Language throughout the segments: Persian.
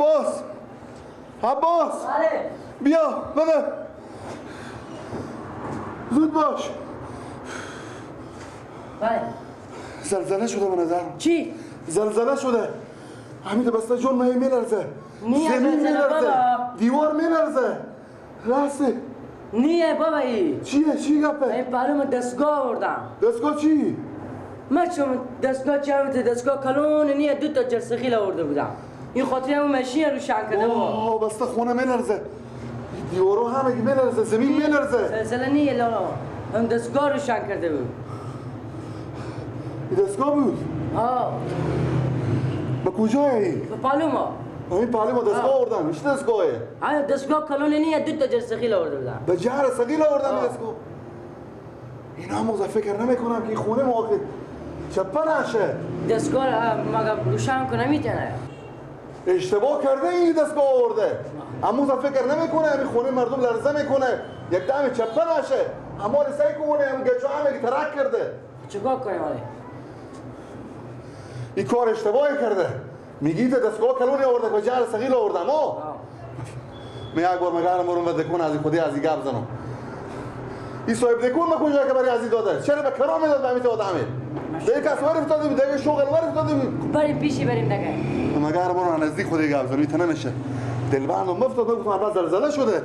عباس عباس بله بیا بده زود باش. بله زلزله شده به نظر. چی؟ زلزله شده. حمید بسته جون مایی میلرزه. نیه زمین زلزله میلرزه. بابا. دیوار میلرزه. راسته نیه بابا ای چیه؟ چی گپه؟ این پلوم دستگاه آوردم. دستگاه چی؟ من چون دستگاه دستگاه کلون نیه 2 تا جرسخیل آورده بودم. این خاطری همون ماشین روشن کرده بود. بسته خونه میلرزه. دیوارو همه میلرزه. زمین میلرزه. زلزله نیه لالا. هم دستگاه روشن کرده بود. این دستگاه بود؟ به کجایی؟ به پلوما. این پالی ما دستگاه آوردن. میشه دستگاهه؟ دستگاه کلون نیه 2 تا جرسخیل آورده بودم. به جهر سقیل آوردن این دستگاه. اینا موزه فکر نمیکنم که این خونه ما آخه چپه نشه. دستگاه مگه روشن کنه میتونه. اشتباه کرده این دستگاه آورده. اما فکر نمیکنه این خونه مردم لرزه میکنه. یک دم چپه نشه. اما سعی کنه هم گچو همه که ترک کرده. چیکار کنیم ولی؟ این کار اشتباهی کرده. میگی دستگاه کلونی آورده که جهر سقیل آوردم. من یک بار مگرم برون و دکون از خودی از این گپ زنم. این صاحب دکون ما کجا که برای از این داده؟ چرا به کرام میداد به همین آدمی؟ دیگه کس ور افتاده بود، دیگه شغل ور افتاده بود. بریم پیشی بریم دیگه. مگرم برون نزدیک خودی گپ زنم میتونه نمیشه. دلبندم مفتاد گفتم بعد زلزله شده.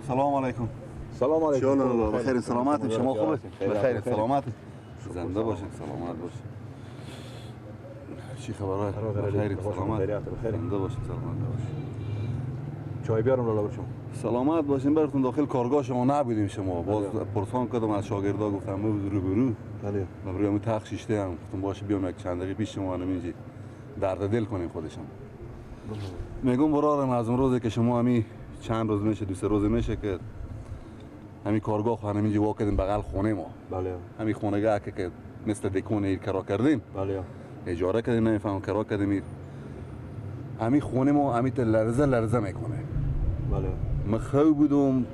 سلام علیکم. سلام علیکم. شلون بخیر سلامت شما خوبه؟ بخیر سلامت. زنده باشین سلامت باشین. چی خبره؟ بخیر سلامت. زنده باشین سلامت باشین. چای بیارم لالا برشم. سلامت باشین براتون داخل کارگاه شما نبودیم شما. باز پرسان کردم از شاگردا گفتم ما روبرو. بله. ما روی همون تخت شیشته هم گفتم باشه بیام یک چند دقیقه پیش شما همینجی درد دل کنیم خودشون. میگم برارم از اون روزی که شما همین چند روز میشه 2-3 روز میشه که همین کارگاه خو همینجا وا کردیم بغل خونه ما. بله. همین خونه‌گاه که مثل دکون ایر کرا کردیم. بله. اجاره کردیم نمیفهم کرا کردیم. همین خونه ما همین لرزه میکنه. بله. من خواب بودم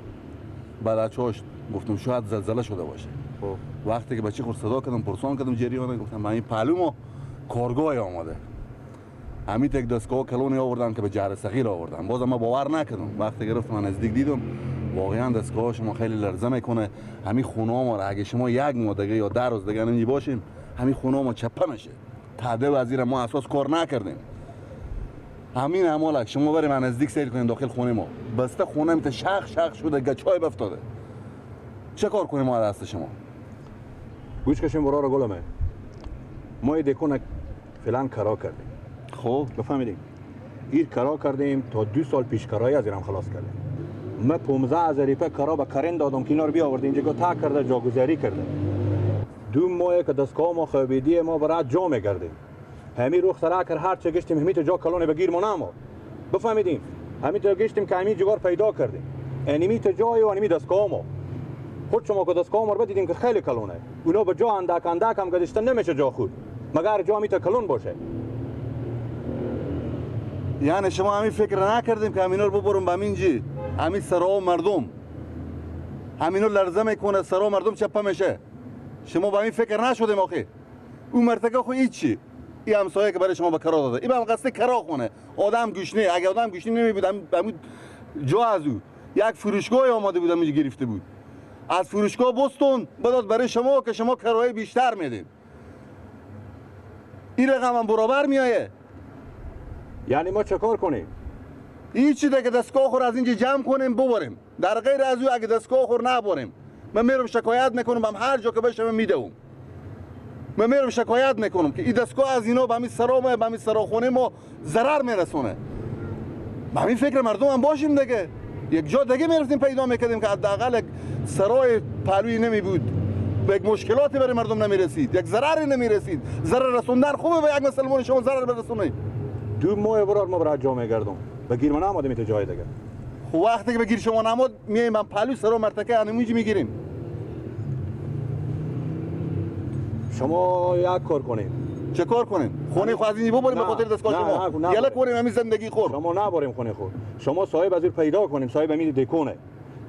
بعد چاش گفتم شاید زلزله شده باشه. خب وقتی که بچه خود صدا کردم پرسان کردم جریان گفتم من این پهلو ما کارگاه آمده. همین یک دستگاه کلونی آوردن که به جهر سقیل آوردن. بازم من باور نکردم. وقتی گرفتم من نزدیک دیدم واقعا دستگاه شما خیلی لرزه میکنه. همین خونه ما اگه شما یک ماه دیگه یا 10 روز دیگه اینجا باشیم همین خونه ما چپه میشه. تعده وزیر ما اساس کار نکردیم. همین عمالک شما بریم من نزدیک سیر کنین داخل خونه ما. بسته خونه میته شق شده گچای بافتاده. چه کار کنیم ما دست شما؟ گوش کشیم برا رو گلمه. ما این دکون فلان کرا کردیم. خب بفهمیدیم. این کرا کردیم تا 2 سال پیش کرایی از ایران خلاص کردیم. من 15,000 روپیه کرا به کرین دادم که اینا رو بیاورد اینجا تا کرده جاگذاری کرده. 2 ماه که دستگاه ما خوابیدی ما برای جا میگردیم. همین روخ سرا کر هر چه گشتیم همین جا کلون بگیر ما نمو. بفهمیدیم. همین تا گشتیم که همین جوار پیدا کردیم. انیمی تا جای و انیمی دستگاه ما. خود شما که دستگاه ما رو دیدیم که خیلی کلونه. اونا به جا اندک هم گذاشتن نمیشه جا خود. مگر جا میته کلون باشه. یعنی شما همین فکر نکردیم که همینا رو ببرم به همینجی همین سرا مردم همینا لرزه میکنه سرا مردم چپه میشه. شما با این فکر نشدیم آخه. اون مرتکه خو هیچی. این همسایه که برای شما به کرا داده این هم قصد کرا خونه آدم گوشنه. اگه آدم گوشنه نمی بود همین جا از او یک فروشگاه آماده بود همینجا گرفته بود. از فروشگاه بستون بداد برای شما که شما کرایه بیشتر میدین. این رقم هم برابر میایه. یعنی ما چه کار کنیم؟ هیچی دیگه دستگاه خور از اینجا جمع کنیم ببریم. در غیر از او اگه دستگاه خور نبریم من میرم شکایت میکنم هم هر جا که بشه میدم. من میرم شکایت میکنم که این دستگاه از اینا به همین سرا ما به همین سراخونه ما ضرر میرسونه. با همین فکر مردم هم باشیم دیگه. یک جا دیگه میرفتیم پیدا میکردیم که حداقل یک سرای پهلوی نمی بود، به یک مشکلاتی برای مردم نمیرسید، یک ضرری نمیرسید. ضرر رسوندن خوبه به یک مسلمان شما ضرر برسونید. 2 ماه برات ما برای جا میگردم بگیر من آماده میته جای دیگه. خب وقتی که بگیر شما نماد میایم من پهلوی سرا مرتکه انموجی میگیریم. شما یک کار کنید. چه کار کنیم؟ خونه خو از این ببریم به خاطر دستگاه شما. یلا کنیم همین زندگی خور. شما نبریم خونه خود. شما صاحب از پیدا کنیم، صاحب همین دکونه.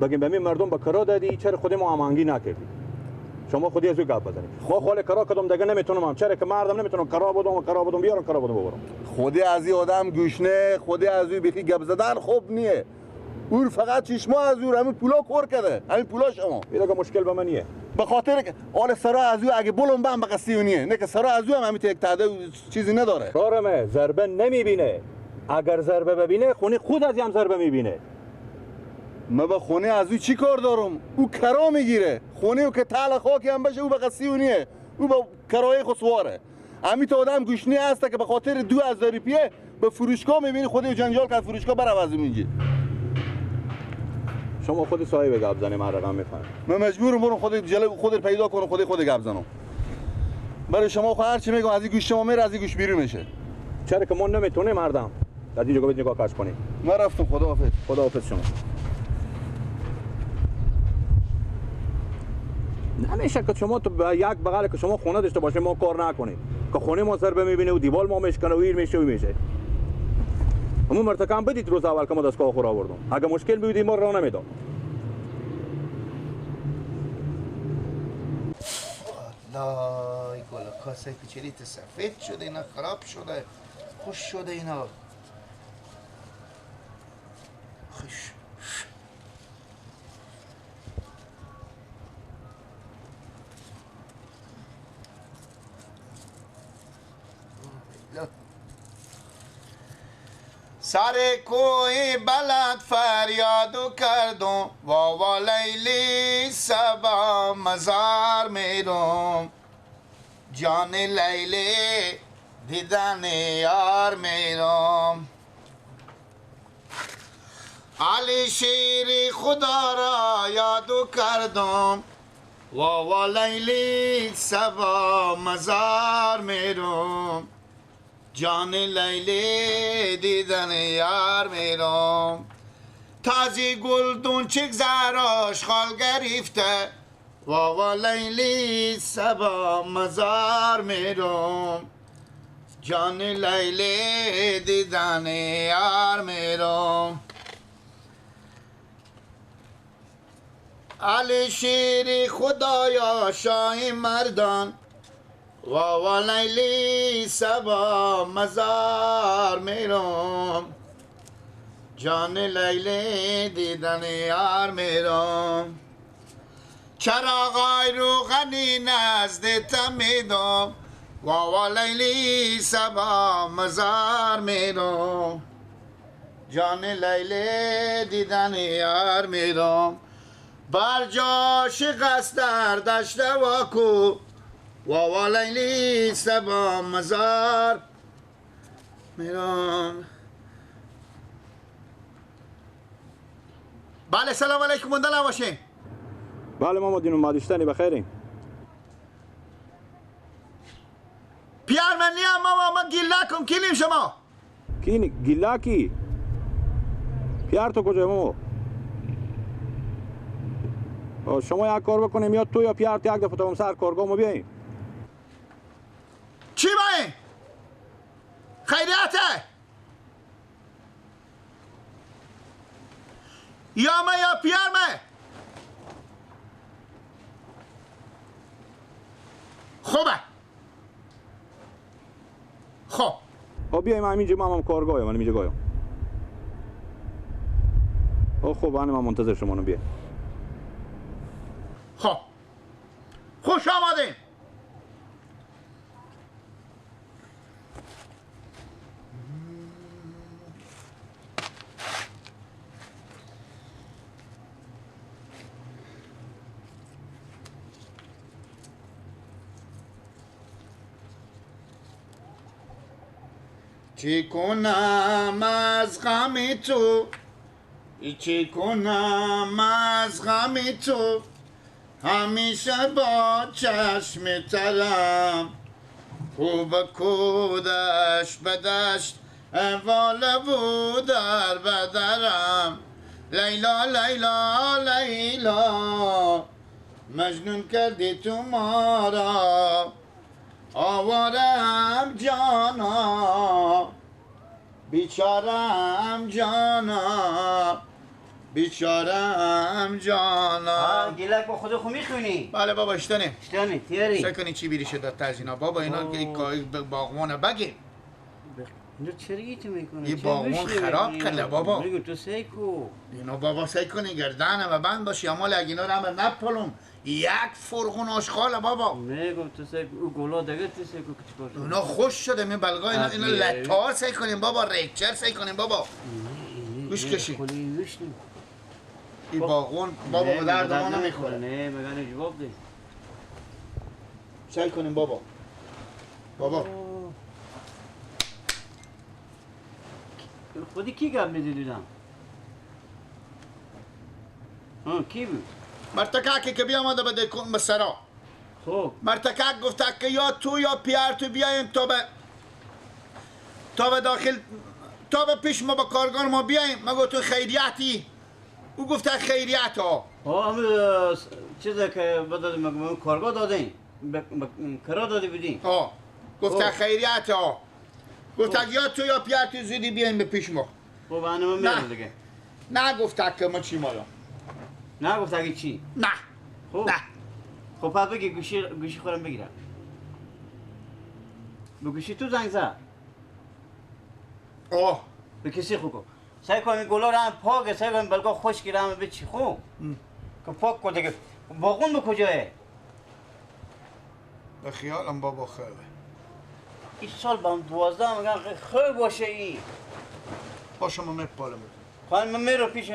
بگیم به مردم به کرا دادی، چرا خود ما امانگی نکردی؟ شما خودی از او گپ بزنید. ما خاله کرا کدام دیگه نمیتونم، چرا که مردم نمیتونم کرا بدم بیارم کرا بدم ببرم. خودی از این آدم گوشنه، خودی از او بخی گپ زدن خوب نیه. او فقط چشما از او همین پولا کور کرده. همین پولا شما. این دیگه مشکل به منیه. به خاطر که آل سرا از او اگه بولم بم به قصیونیه، نه که سرا از او هم همین یک تعداد چیزی نداره. کارمه ضربه نمیبینه. اگر ضربه ببینه خونی خود از هم ضربه میبینه. ما به خونه از او چی کار دارم؟ او کرا میگیره. خونه او که تال خاکی هم بشه او به قصیونیه. او به کرای خسواره. همین آدم گوشنی هست که به خاطر 2000 روپیه به فروشگاه میبینی خودی جنجال کرد فروشگاه برعوض میگی. شما خود صاحب گپ زنی من رقم میفهم. من مجبورم برم خودت پیدا کنم خود گپ زنم. برای شما خو هر چی میگم از این گوش شما میره از این گوش بیرون میشه. چرا که ما نمیتونیم مردم از اینجا بیت نگاه کش کنیم. من رفتم خداحافظ. خداحافظ شما. نمیشه که شما تو به یک بغل که شما خونه داشته باشه ما کار نکنیم که خونه ما ضربه میبینه و دیوال ما میشکنه و ایر میشه و میشه. همون مرتکم بدید روز اول که ما دستگاه خور آوردم. اگه مشکل بیودی ما راه نمیداد. والله گل کاسه کوچولیت سفید شده اینا خراب شده خوش شده اینا خوش سر کوی بلند فریادو کردم واوا لیلی سبا مزار میرم جان لیلی دیدن یار میرم علی شیر خدا را یادو کردم واوا لیلی سبا مزار میرم جان لیلی دیدن یار میرم تازی گلدون چک زراش خال گرفته واوا لیلی سبا مزار میرم جان لیلی دیدن یار میرم علی شیر خدایا شاه مردان واوا لیلی سبا مزار میرم جان لیلی دیدن یار میرم چراغای روغنی نزد تمیدم واوا لیلی سبا مزار میرم جان لیلی دیدن یار میرم بر جاش قصد در دشت واکو واوا لیلی سبا مزار میرم بله سلام علیکم مندلا باشین بله ما دینم مادشتنی بخیریم پیار من نیم ما گیلا کن کلیم شما کی گیلا کی پیار تو کجا ماما شما یک کار بکنیم یا تو یا پیار یک دفعه تو سر کارگاه ما بیاییم چی باید؟ خیریته؟ یا ما یا پیار ما؟ خوبه خب بیاییم همینجا ما هم کارگاه من اینجا گایم خب من منتظر شما رو بیایم خب خوش آمدین چی کنم از غم تو، چی کنم از غم تو، همیشه با چشم ترم، خوب کودش بدشت والا بود در بدرم. لیلا لیلا لیلا مجنون کردی تو ما را، آوارم جانا بیچارم جانا بیچارم جانا. گلک با خود خو میخونی؟ بله بابا اشتنه تیاری سکنی چی بیری شده از اینا بابا، اینا که باغمانه بگی اینو چرا گیتو میکنه؟ یه باغمون خراب کرده بابا. بگو تو سیکو اینا بابا سکنی گردنه و بند باشی، اما اگه اینا رو هم نپلم یک فرغون آشغاله بابا. میگم تو سیکو، او گلا دیگه تو سیکو که چیکار شد؟ اونا خوش شده می بلگاه اینا لطار سعی کنیم بابا، ریکچر سعی کنیم بابا. گوش کشی این باغون بابا به درد ما نمیخوره. نه مگه جواب ده سعی کنیم بابا. بابا خودی کی گپ میدیدم؟ ها کی بود؟ مرتکاکی که بیامده به سرا. خب مرتکک گفته که یا تو یا پیار تو بیایم تا به داخل تا به پیش ما به کارگاه ما بیایم. ما گفتم خیریتی، او گفته خیریت ها. همه چیزا که بدادیم کارگاه دادیم کرا دادی بدین. گفته خیریت ها، گفته یا تو یا پیار تو زودی بیایم به پیش ما. خب انا میرم دیگه. نه گفته که ما چی مالا. نه گفته که چی؟ نه خب نه. خب پس بگی گوشی خورم بگیرم. به گوشی تو زنگ زد. به کسی خوب کن. سعی کنم این گلا رو هم پاکه، سعی کنم بلگاه خوش گیرم به چی خوب. که پاک کن دیگه. باغون به کجایه؟ به خیالم بابا خوبه. این سال با هم 12 میگن خوب باشه این. باشه ما میپالم. خواهیم من میرو پیش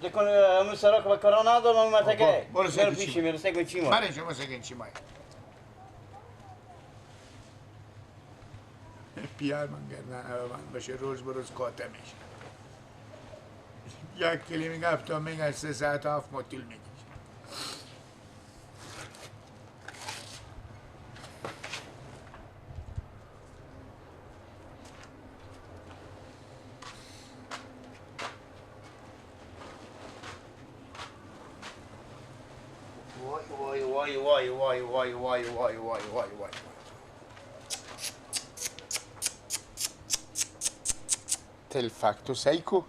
دیکن همون سراک و کرا ندارم همون مرتکه. میرو پیشی میرو سکن چی ما؟ برای شما سکن چی مای. پیار من گردن من باشه روز بروز قاطع میشه. یک کلی میگه هفته میگه 3 ساعت هفت مطیل میگه. وای تلفکتو سیکو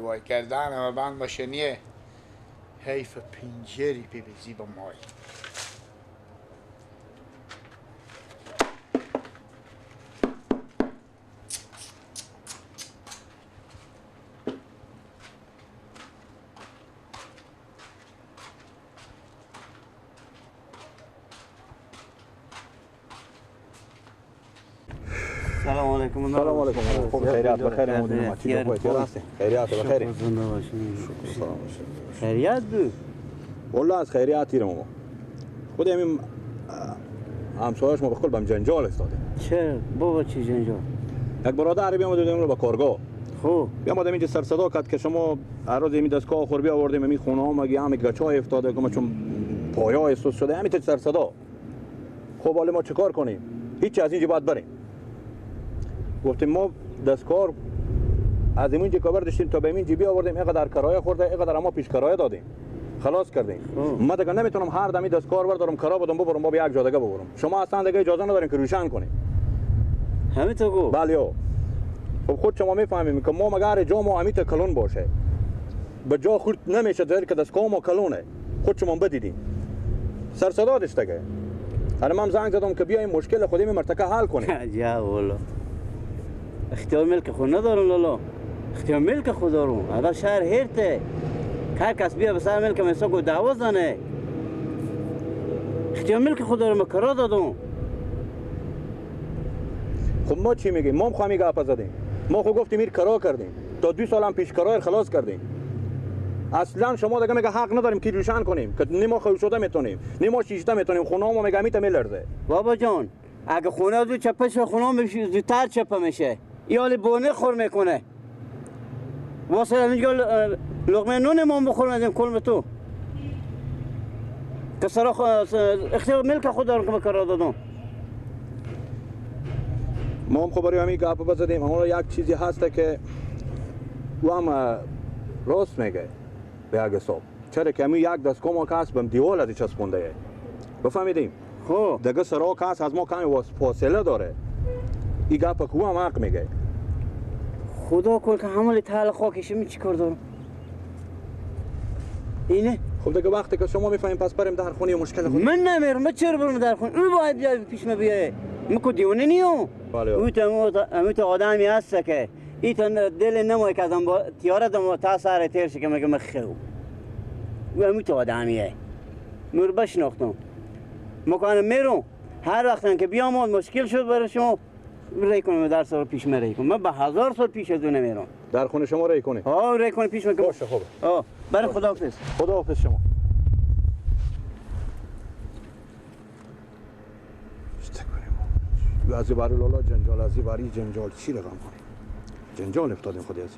وای گردن همه بند باشه نیه حیف پینجری پی بزی با مای. سلام علیکم. سلام علیکم. خوب خیریات بخیر مودیم. چی بخیر تیار هستی؟ خیریات بخیر. زنده باشین. خیریات بود. والله از خیریات تیرم ما. خود همین همسایه‌اش ما بخل بهم جنجال استاده. چه بابا چی جنجال؟ یک برادر بیامد دیدم با کارگاه. خب بیامد اینجا سر صدا کرد که شما هر روز این دستگاه خوربی آوردیم می خونه ها مگه همه گچای افتاده که ما چون پایا اسوس شده همین سر صدا. خب حالا ما چیکار کنیم؟ هیچ از اینجا باید بریم. گفتیم ما دستکار از اینجا کار داشتیم تا به اینجا بیا آوردیم، اینقدر کرایه خورده، اینقدر ما پیش کرایه دادیم، خلاص کردیم. ما دیگه نمیتونم هر دمی دستکار بردارم کرا بدم ببرم با یک جا دیگه ببرم. شما اصلا دیگه اجازه ندارین که روشن کنیم. همین تو گفت؟ بله. خب خود شما میفهمیم که ما مگر جا ما همیت کلون باشه به جا خورد نمیشه در که دستگاه ما کلونه. خود شما بدیدین سر صدا داشت دیگه. من زنگ زدم که بیایم مشکل خودی مرتکه حل کنیم. یا والا اختیار ملک خود ندارم لالا، اختیار ملک خود دارم. اگر شهر هرته هر کس بیا به سر ملک مسا کو دعوا زنه، اختیار ملک خود دارم کرا دادم. خب ما چی میگیم؟ ما خواهیم گپ زدیم. ما خود گفتیم این کرا کردیم تا 2 سال هم پیش کرا خلاص کردیم. اصلا شما دیگه میگه حق نداریم که روشن کنیم که نیما خوش شده میتونیم نیما شیشته میتونیم خونه ما میگه میته میلرزه. بابا جان اگه خونه زود چپه شه خونه زودتر چپه میشه. یا بونه خور میکنه. واسه اینجا لقمه نون ما بخورم از این کلم تو. که سراخ اختیار ملک خود دارم که بکار دادم. ما هم خبری همین گپ بزدیم اما یک چیزی هست که او هم راست میگه به اگه صاحب چرا که همین یک دست کما کس بهم دیوال ازی چسبونده بفهمیدیم خب دیگه سرا کس از ما کمی فاصله داره این گپ که او هم حق میگه. خدا کن که همال تحل خاکشه می چی کار دارم اینه. خب دیگه وقتی که شما میفهمیم پس بریم در خونه مشکل خود. من نمیرم من چرا برم در خونه اون باید بیاد پیش ما بیایه مکو دیونه نیو. بله اون تو آدمی هست که ایتن دل نموی که ازم با تیاره دم تا سر تیرش که مگه مخیو اون تو آدمیه مور بشناختم مکانم میرم هر وقت که بیام مشکل شد برای شما ری کنم در سال پیش می ری کنم من به 1000 سال پیش از اون میرم در خونه شما ری کنی. ری کنم پیش من باشه خوبه. برای خداحافظ. خداحافظ شما. چه کنیم از باری لالا جنجال از باری جنجال چی رقم کنیم جنجال افتادیم خودی از